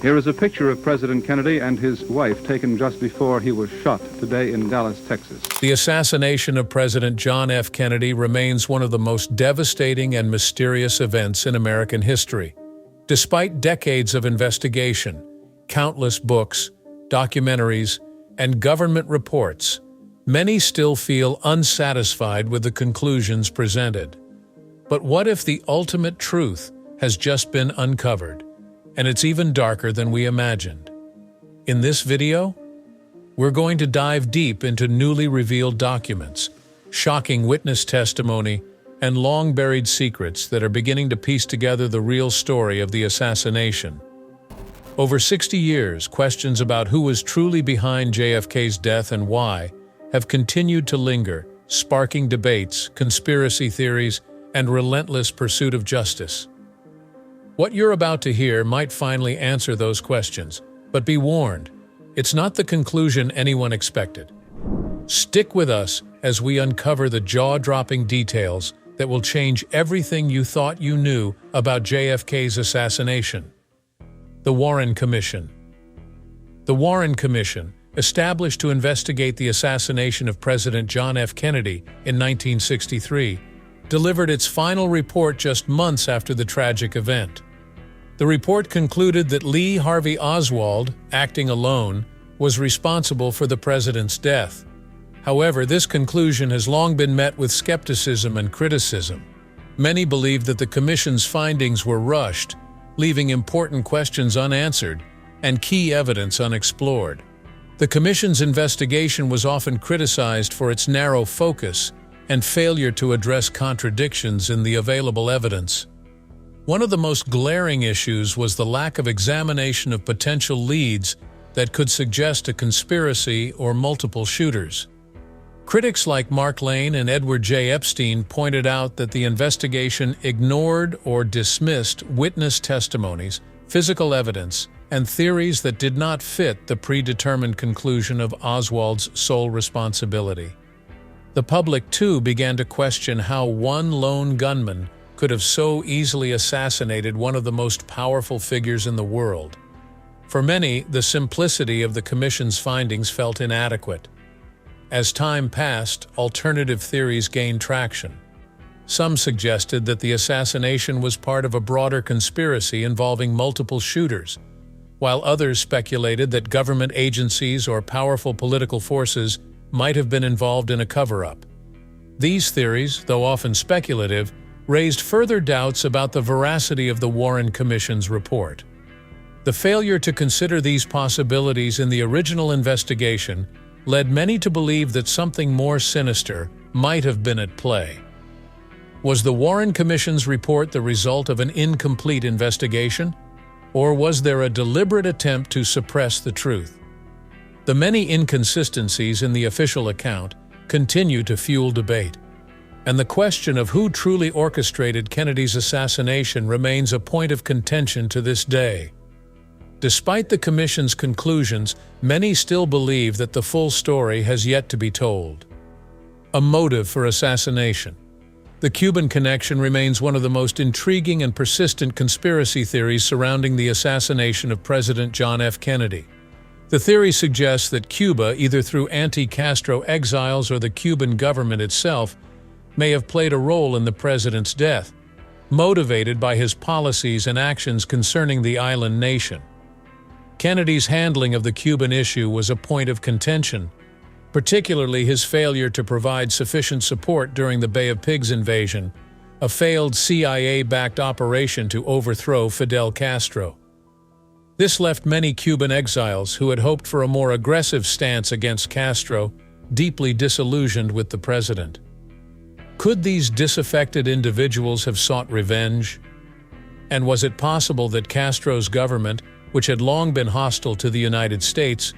Here is a picture of President Kennedy and his wife taken just before he was shot today in Dallas, Texas. The assassination of President John F. Kennedy remains one of the most devastating and mysterious events in American history. Despite decades of investigation, countless books, documentaries, and government reports, many still feel unsatisfied with the conclusions presented. But what if the ultimate truth has just been uncovered? And it's even darker than we imagined. In this video, we're going to dive deep into newly revealed documents, shocking witness testimony, and long-buried secrets that are beginning to piece together the real story of the assassination. Over 60 years, questions about who was truly behind JFK's death and why have continued to linger, sparking debates, conspiracy theories, and relentless pursuit of justice. What you're about to hear might finally answer those questions, but be warned, it's not the conclusion anyone expected. Stick with us as we uncover the jaw-dropping details that will change everything you thought you knew about JFK's assassination. The Warren Commission. The Warren Commission, established to investigate the assassination of President John F. Kennedy in 1963, delivered its final report just months after the tragic event. The report concluded that Lee Harvey Oswald, acting alone, was responsible for the president's death. However, this conclusion has long been met with skepticism and criticism. Many believe that the commission's findings were rushed, leaving important questions unanswered and key evidence unexplored. The commission's investigation was often criticized for its narrow focus and failure to address contradictions in the available evidence. One of the most glaring issues was the lack of examination of potential leads that could suggest a conspiracy or multiple shooters. Critics like Mark Lane and Edward J. Epstein pointed out that the investigation ignored or dismissed witness testimonies, physical evidence, and theories that did not fit the predetermined conclusion of Oswald's sole responsibility. The public, too, began to question how one lone gunman could have so easily assassinated one of the most powerful figures in the world. For many, the simplicity of the commission's findings felt inadequate. As time passed, alternative theories gained traction. Some suggested that the assassination was part of a broader conspiracy involving multiple shooters, while others speculated that government agencies or powerful political forces might have been involved in a cover-up. These theories, though often speculative, raised further doubts about the veracity of the Warren Commission's report. The failure to consider these possibilities in the original investigation led many to believe that something more sinister might have been at play. Was the Warren Commission's report the result of an incomplete investigation, or was there a deliberate attempt to suppress the truth? The many inconsistencies in the official account continue to fuel debate, and the question of who truly orchestrated Kennedy's assassination remains a point of contention to this day. Despite the commission's conclusions, many still believe that the full story has yet to be told. A motive for assassination. The Cuban connection remains one of the most intriguing and persistent conspiracy theories surrounding the assassination of President John F. Kennedy. The theory suggests that Cuba, either through anti-Castro exiles or the Cuban government itself, may have played a role in the president's death, motivated by his policies and actions concerning the island nation. Kennedy's handling of the Cuban issue was a point of contention, particularly his failure to provide sufficient support during the Bay of Pigs invasion, a failed CIA-backed operation to overthrow Fidel Castro. This left many Cuban exiles who had hoped for a more aggressive stance against Castro deeply disillusioned with the president. Could these disaffected individuals have sought revenge? And was it possible that Castro's government, which had long been hostile to the United States,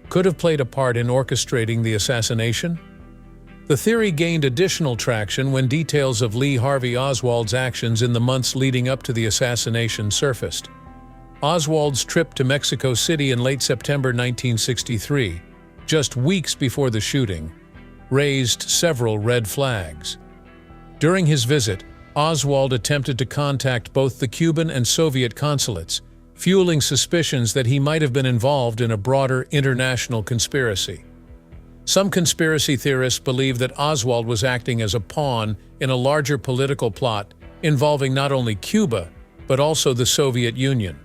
could have played a part in orchestrating the assassination? The theory gained additional traction when details of Lee Harvey Oswald's actions in the months leading up to the assassination surfaced. Oswald's trip to Mexico City in late September 1963, just weeks before the shooting, raised several red flags. During his visit, Oswald attempted to contact both the Cuban and Soviet consulates, fueling suspicions that he might have been involved in a broader international conspiracy. Some conspiracy theorists believe that Oswald was acting as a pawn in a larger political plot involving not only Cuba, but also the Soviet Union.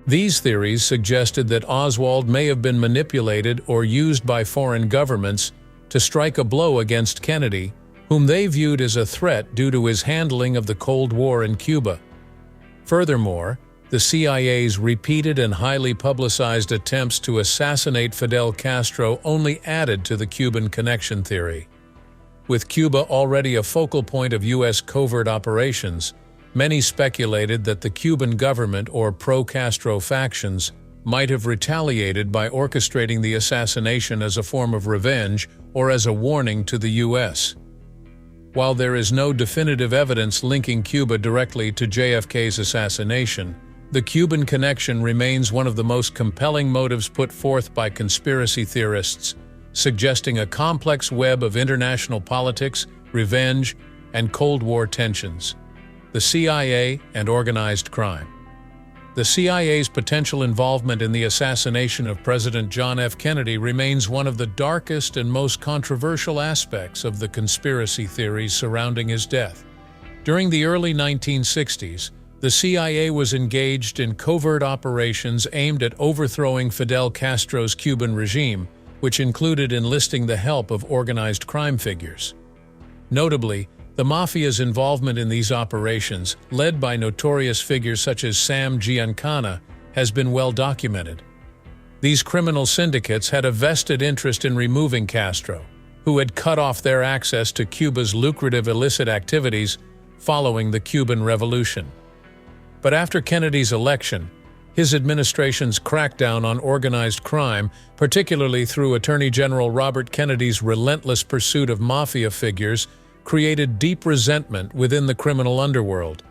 These theories suggested that Oswald may have been manipulated or used by foreign governments to strike a blow against Kennedy, whom they viewed as a threat due to his handling of the Cold War in Cuba. Furthermore, the CIA's repeated and highly publicized attempts to assassinate Fidel Castro only added to the Cuban connection theory. With Cuba already a focal point of U.S. covert operations, many speculated that the Cuban government or pro-Castro factions might have retaliated by orchestrating the assassination as a form of revenge or as a warning to the U.S. While there is no definitive evidence linking Cuba directly to JFK's assassination, the Cuban connection remains one of the most compelling motives put forth by conspiracy theorists, suggesting a complex web of international politics, revenge, and Cold War tensions. The CIA and organized crime. The CIA's potential involvement in the assassination of President John F. Kennedy remains one of the darkest and most controversial aspects of the conspiracy theories surrounding his death. During the early 1960s, the CIA was engaged in covert operations aimed at overthrowing Fidel Castro's Cuban regime, which included enlisting the help of organized crime figures. Notably, the mafia's involvement in these operations, led by notorious figures such as Sam Giancana, has been well documented. These criminal syndicates had a vested interest in removing Castro, who had cut off their access to Cuba's lucrative illicit activities following the Cuban Revolution. But after Kennedy's election, his administration's crackdown on organized crime, particularly through Attorney General Robert Kennedy's relentless pursuit of mafia figures, created deep resentment within the criminal underworld.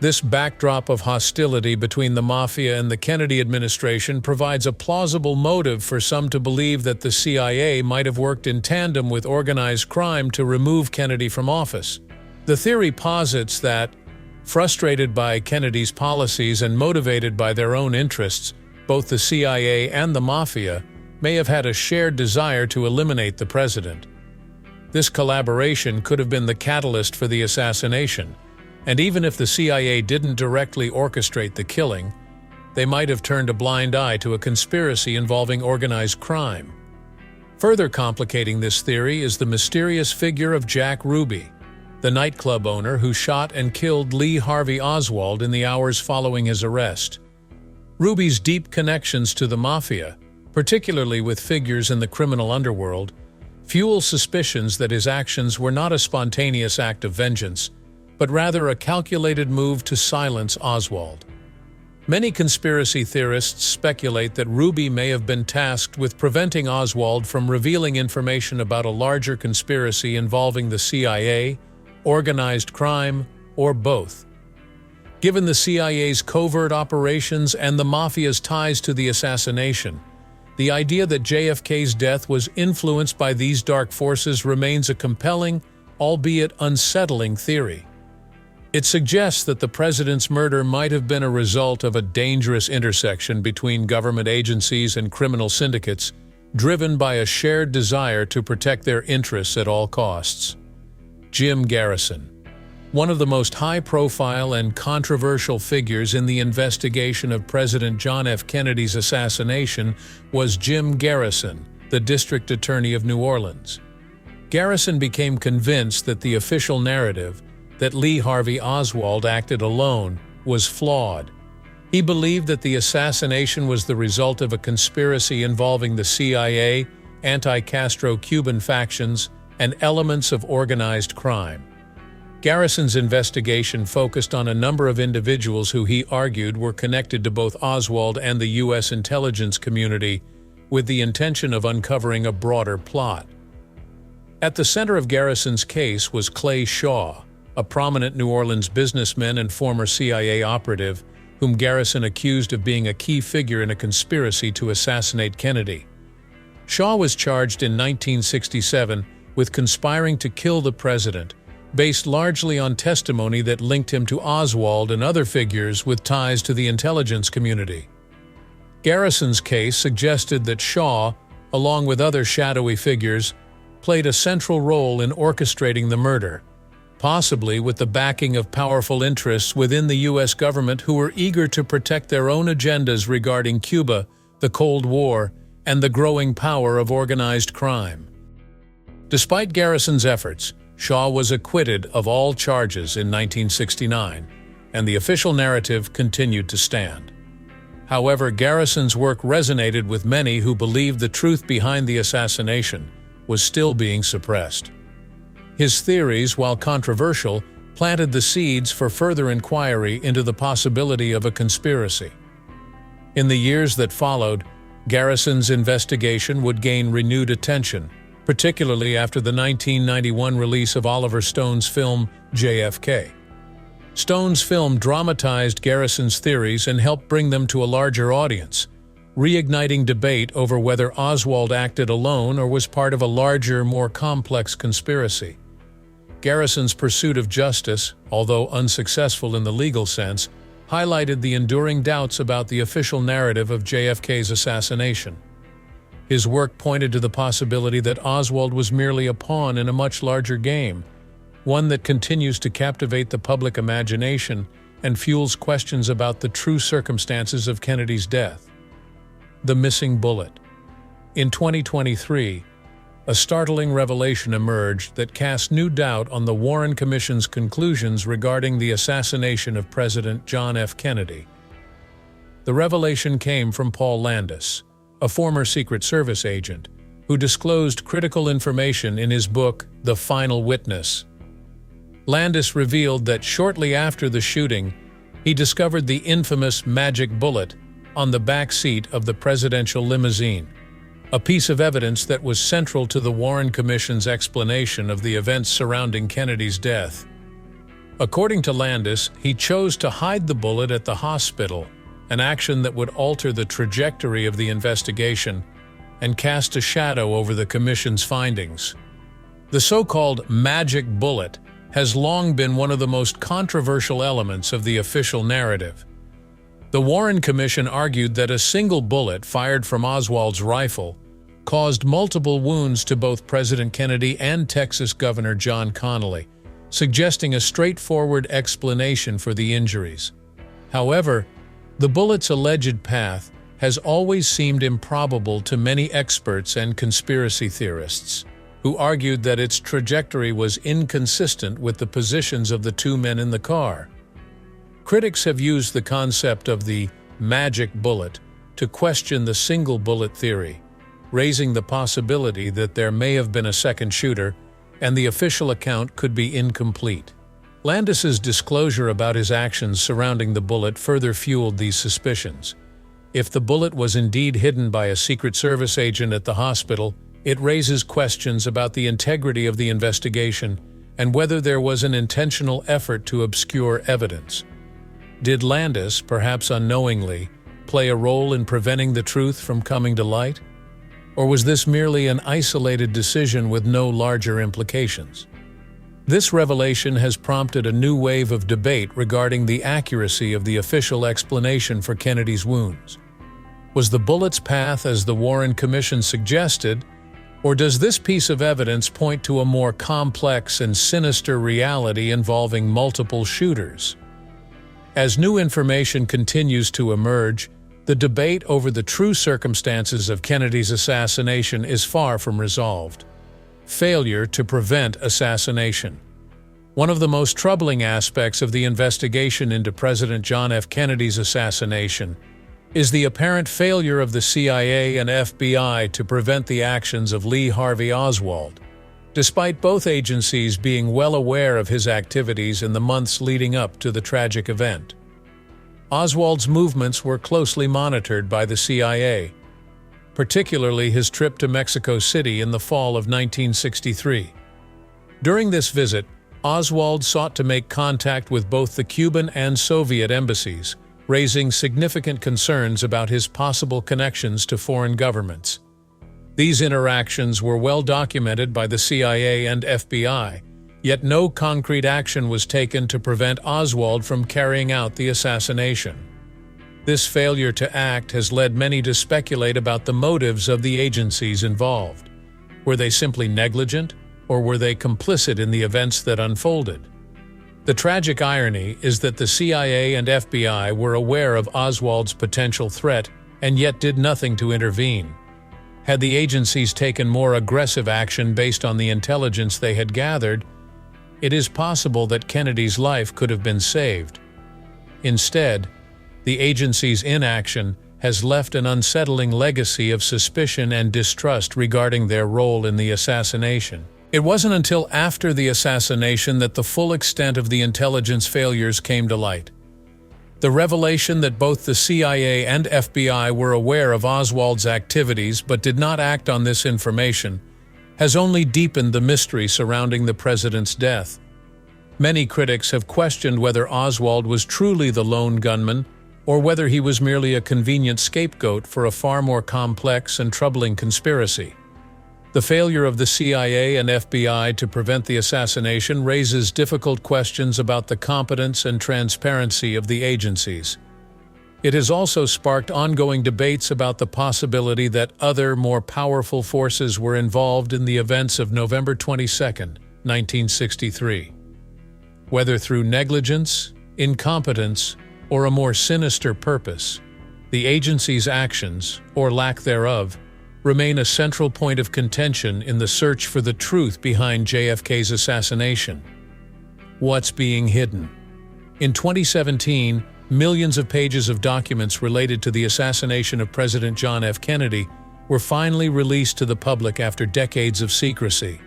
This backdrop of hostility between the mafia and the Kennedy administration provides a plausible motive for some to believe that the CIA might have worked in tandem with organized crime to remove Kennedy from office. The theory posits that, frustrated by Kennedy's policies and motivated by their own interests, both the CIA and the mafia may have had a shared desire to eliminate the president. This collaboration could have been the catalyst for the assassination, and even if the CIA didn't directly orchestrate the killing, they might have turned a blind eye to a conspiracy involving organized crime. Further complicating this theory is the mysterious figure of Jack Ruby, the nightclub owner who shot and killed Lee Harvey Oswald in the hours following his arrest. Ruby's deep connections to the mafia, particularly with figures in the criminal underworld, fuel suspicions that his actions were not a spontaneous act of vengeance, but rather a calculated move to silence Oswald. Many conspiracy theorists speculate that Ruby may have been tasked with preventing Oswald from revealing information about a larger conspiracy involving the CIA, organized crime, or both. Given the CIA's covert operations and the mafia's ties to the assassination, the idea that JFK's death was influenced by these dark forces remains a compelling, albeit unsettling theory. It suggests that the president's murder might have been a result of a dangerous intersection between government agencies and criminal syndicates, driven by a shared desire to protect their interests at all costs. Jim Garrison. One of the most high-profile and controversial figures in the investigation of President John F. Kennedy's assassination was Jim Garrison, the District Attorney of New Orleans. Garrison became convinced that the official narrative, that Lee Harvey Oswald acted alone, was flawed. He believed that the assassination was the result of a conspiracy involving the CIA, anti-Castro Cuban factions, and elements of organized crime. Garrison's investigation focused on a number of individuals who he argued were connected to both Oswald and the U.S. intelligence community, with the intention of uncovering a broader plot. At the center of Garrison's case was Clay Shaw, a prominent New Orleans businessman and former CIA operative, whom Garrison accused of being a key figure in a conspiracy to assassinate Kennedy. Shaw was charged in 1967 with conspiring to kill the president, based largely on testimony that linked him to Oswald and other figures with ties to the intelligence community. Garrison's case suggested that Shaw, along with other shadowy figures, played a central role in orchestrating the murder, possibly with the backing of powerful interests within the U.S. government who were eager to protect their own agendas regarding Cuba, the Cold War, and the growing power of organized crime. Despite Garrison's efforts, Shaw was acquitted of all charges in 1969, and the official narrative continued to stand. However, Garrison's work resonated with many who believed the truth behind the assassination was still being suppressed. His theories, while controversial, planted the seeds for further inquiry into the possibility of a conspiracy. In the years that followed, Garrison's investigation would gain renewed attention, particularly after the 1991 release of Oliver Stone's film JFK. Stone's film dramatized Garrison's theories and helped bring them to a larger audience, reigniting debate over whether Oswald acted alone or was part of a larger, more complex conspiracy. Garrison's pursuit of justice, although unsuccessful in the legal sense, highlighted the enduring doubts about the official narrative of JFK's assassination. His work pointed to the possibility that Oswald was merely a pawn in a much larger game, one that continues to captivate the public imagination and fuels questions about the true circumstances of Kennedy's death. The missing bullet. In 2023, a startling revelation emerged that cast new doubt on the Warren Commission's conclusions regarding the assassination of President John F. Kennedy. The revelation came from Paul Landis, a former Secret Service agent, who disclosed critical information in his book, The Final Witness. Landis revealed that shortly after the shooting, he discovered the infamous magic bullet on the back seat of the presidential limousine, a piece of evidence that was central to the Warren Commission's explanation of the events surrounding Kennedy's death. According to Landis, he chose to hide the bullet at the hospital, an action that would alter the trajectory of the investigation and cast a shadow over the Commission's findings. The so-called magic bullet has long been one of the most controversial elements of the official narrative. The Warren Commission argued that a single bullet fired from Oswald's rifle caused multiple wounds to both President Kennedy and Texas Governor John Connally, suggesting a straightforward explanation for the injuries. However, the bullet's alleged path has always seemed improbable to many experts and conspiracy theorists, who argued that its trajectory was inconsistent with the positions of the two men in the car. Critics have used the concept of the magic bullet to question the single bullet theory, raising the possibility that there may have been a second shooter and the official account could be incomplete. Landis's disclosure about his actions surrounding the bullet further fueled these suspicions. If the bullet was indeed hidden by a Secret Service agent at the hospital, it raises questions about the integrity of the investigation and whether there was an intentional effort to obscure evidence. Did Landis, perhaps unknowingly, play a role in preventing the truth from coming to light? Or was this merely an isolated decision with no larger implications? This revelation has prompted a new wave of debate regarding the accuracy of the official explanation for Kennedy's wounds. Was the bullet's path as the Warren Commission suggested, or does this piece of evidence point to a more complex and sinister reality involving multiple shooters? As new information continues to emerge, the debate over the true circumstances of Kennedy's assassination is far from resolved. Failure to prevent assassination. One of the most troubling aspects of the investigation into President John F. Kennedy's assassination is the apparent failure of the CIA and FBI to prevent the actions of Lee Harvey Oswald, despite both agencies being well aware of his activities in the months leading up to the tragic event. Oswald's movements were closely monitored by the CIA, particularly his trip to Mexico City in the fall of 1963. During this visit, Oswald sought to make contact with both the Cuban and Soviet embassies, raising significant concerns about his possible connections to foreign governments. These interactions were well documented by the CIA and FBI, Yet no concrete action was taken to prevent Oswald from carrying out the assassination. This failure to act has led many to speculate about the motives of the agencies involved. Were they simply negligent, or were they complicit in the events that unfolded? The tragic irony is that the CIA and FBI were aware of Oswald's potential threat and yet did nothing to intervene. Had the agencies taken more aggressive action based on the intelligence they had gathered, it is possible that Kennedy's life could have been saved. Instead, the agency's inaction has left an unsettling legacy of suspicion and distrust regarding their role in the assassination. It wasn't until after the assassination that the full extent of the intelligence failures came to light. The revelation that both the CIA and FBI were aware of Oswald's activities but did not act on this information has only deepened the mystery surrounding the president's death. Many critics have questioned whether Oswald was truly the lone gunman or whether he was merely a convenient scapegoat for a far more complex and troubling conspiracy. The failure of the CIA and FBI to prevent the assassination raises difficult questions about the competence and transparency of the agencies. It has also sparked ongoing debates about the possibility that other, more powerful forces were involved in the events of November 22, 1963. Whether through negligence, incompetence, or a more sinister purpose, the agency's actions, or lack thereof, remain a central point of contention in the search for the truth behind JFK's assassination. What's being hidden? In 2017, millions of pages of documents related to the assassination of President John F. Kennedy were finally released to the public after decades of secrecy.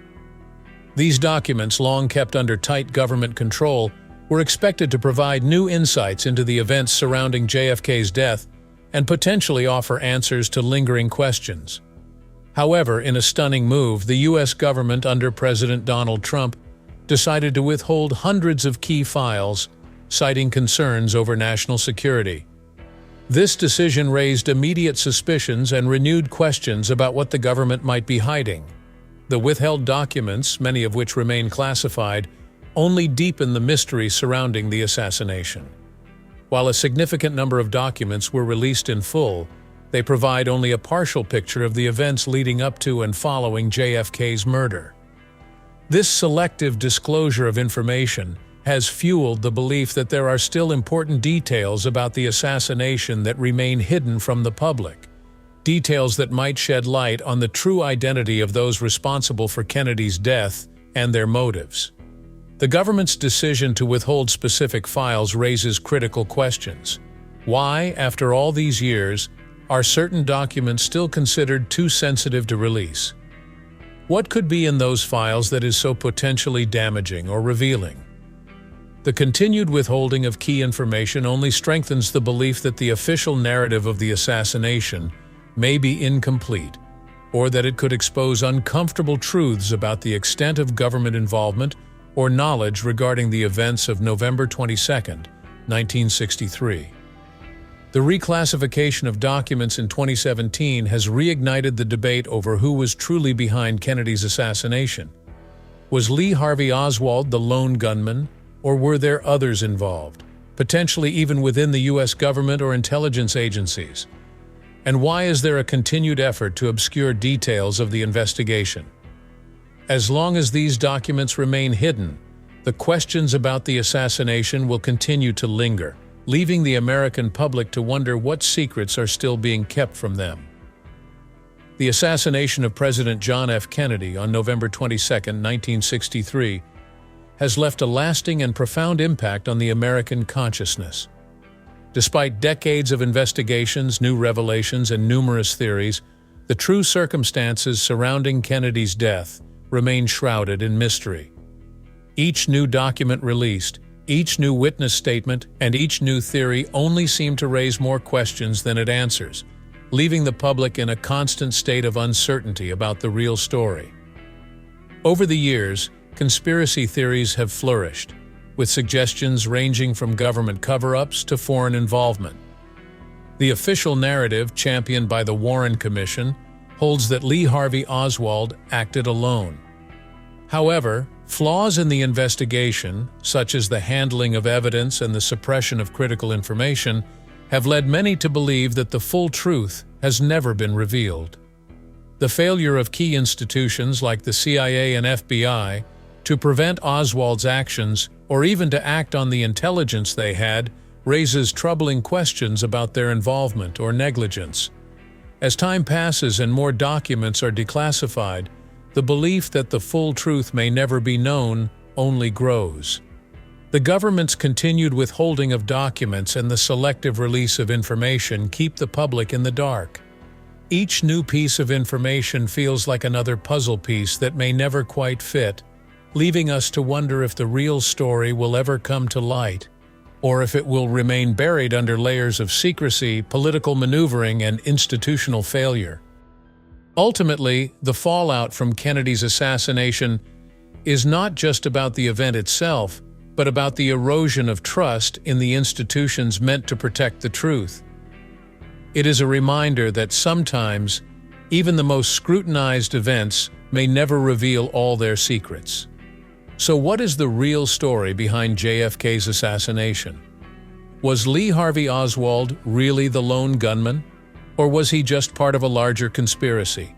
These documents, long kept under tight government control, were expected to provide new insights into the events surrounding JFK's death and potentially offer answers to lingering questions. However, in a stunning move, the U.S. government under President Donald Trump decided to withhold hundreds of key files, citing concerns over national security. This decision raised immediate suspicions and renewed questions about what the government might be hiding. The withheld documents, many of which remain classified, only deepen the mystery surrounding the assassination. While a significant number of documents were released in full, they provide only a partial picture of the events leading up to and following JFK's murder. This selective disclosure of information has fueled the belief that there are still important details about the assassination that remain hidden from the public, details that might shed light on the true identity of those responsible for Kennedy's death and their motives. The government's decision to withhold specific files raises critical questions. Why, after all these years, are certain documents still considered too sensitive to release? What could be in those files that is so potentially damaging or revealing? The continued withholding of key information only strengthens the belief that the official narrative of the assassination may be incomplete, or that it could expose uncomfortable truths about the extent of government involvement or knowledge regarding the events of November 22, 1963. The reclassification of documents in 2017 has reignited the debate over who was truly behind Kennedy's assassination. Was Lee Harvey Oswald the lone gunman, or were there others involved, potentially even within the U.S. government or intelligence agencies? And why is there a continued effort to obscure details of the investigation? As long as these documents remain hidden, the questions about the assassination will continue to linger, leaving the American public to wonder what secrets are still being kept from them. The assassination of President John F. Kennedy on November 22, 1963, has left a lasting and profound impact on the American consciousness. Despite decades of investigations, new revelations, and numerous theories, the true circumstances surrounding Kennedy's death remain shrouded in mystery. Each new document released, each new witness statement, and each new theory only seem to raise more questions than it answers, leaving the public in a constant state of uncertainty about the real story. Over the years, conspiracy theories have flourished, with suggestions ranging from government cover-ups to foreign involvement. The official narrative, championed by the Warren Commission, holds that Lee Harvey Oswald acted alone. However, Flaws in the investigation, such as the handling of evidence and the suppression of critical information, have led many to believe that the full truth has never been revealed. The failure of key institutions like the CIA and FBI to prevent Oswald's actions or even to act on the intelligence they had raises troubling questions about their involvement or negligence. As time passes and more documents are declassified, the belief that the full truth may never be known only grows. The government's continued withholding of documents and the selective release of information keep the public in the dark. Each new piece of information feels like another puzzle piece that may never quite fit, leaving us to wonder if the real story will ever come to light, or if it will remain buried under layers of secrecy, political maneuvering, and institutional failure. Ultimately, the fallout from Kennedy's assassination is not just about the event itself, but about the erosion of trust in the institutions meant to protect the truth. It is a reminder that sometimes, even the most scrutinized events may never reveal all their secrets. So what is the real story behind JFK's assassination? Was Lee Harvey Oswald really the lone gunman? Or was he just part of a larger conspiracy?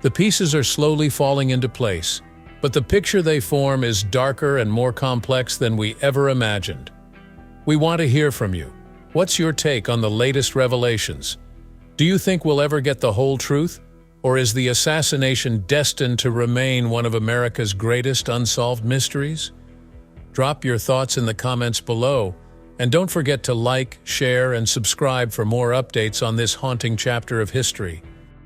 The pieces are slowly falling into place, but the picture they form is darker and more complex than we ever imagined. We want to hear from you. What's your take on the latest revelations? Do you think we'll ever get the whole truth? Or is the assassination destined to remain one of America's greatest unsolved mysteries? Drop your thoughts in the comments below, and don't forget to like, share, and subscribe for more updates on this haunting chapter of history.